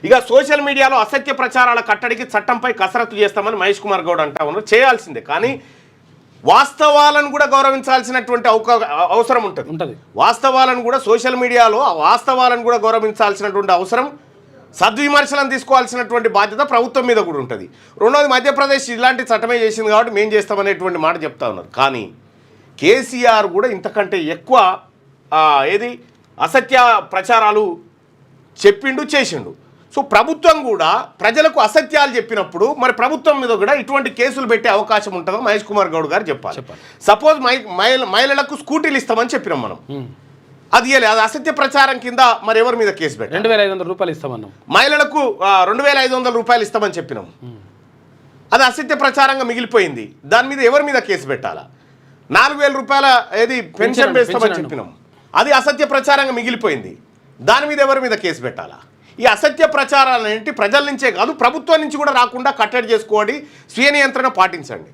ఇక సోషల్ మీడియాలో అసత్య ప్రచారాల కట్టడికి చట్టంపై కసరత్తు చేస్తామని మహేష్ కుమార్ గౌడ్ అంటా ఉన్నారు. చేయాల్సిందే, కానీ వాస్తవాలను కూడా గౌరవించాల్సినటువంటి అవసరం ఉంటుంది. వాస్తవాలను కూడా సోషల్ మీడియాలో వాస్తవాలను కూడా గౌరవించాల్సినటువంటి అవసరం, సద్విమర్శలను తీసుకోవాల్సినటువంటి బాధ్యత ప్రభుత్వం మీద కూడా ఉంటుంది. రెండోది, మధ్యప్రదేశ్ ఇలాంటి చట్టమే చేసింది కాబట్టి మేము చేస్తామనేటువంటి మాట చెప్తా ఉన్నారు. కానీ కేసీఆర్ కూడా ఇంతకంటే ఎక్కువ అసత్య ప్రచారాలు చెప్పిండు, చేసిండు. సో ప్రభుత్వం కూడా ప్రజలకు అసత్యాలు చెప్పినప్పుడు మరి ప్రభుత్వం మీద కూడా ఇటువంటి కేసులు పెట్టే అవకాశం ఉంటుందో మహేష్ కుమార్ గౌడ్ గారు చెప్పాలి. సపోజ్ మహిళలకు స్కూటీలు ఇస్తామని చెప్పినాం మనం, అది అసత్య ప్రచారం కింద మరి ఎవరి మీద కేసు పెట్టాలి? 2500 రూపాయలు ఇస్తామన్నాం. మహిళలకు 2500 రూపాయలు ఇస్తామని చెప్పినాం, అది అసత్య ప్రచారంగా మిగిలిపోయింది. దాని మీద ఎవరి మీద కేసు పెట్టాలా? 4000 రూపాయల పెన్షన్ వేస్తామని చెప్పినాం, అది అసత్య ప్రచారంగా మిగిలిపోయింది. దాని మీద ఎవరి మీద కేసు పెట్టాలా? ఈ అసత్య ప్రచారాలు ప్రజల నుంచే కాదు ప్రభుత్వం నుంచి కూడా రాకుండా కట్టడి చేసుకోండి, స్వీయ నియంత్రణ పాటించండి.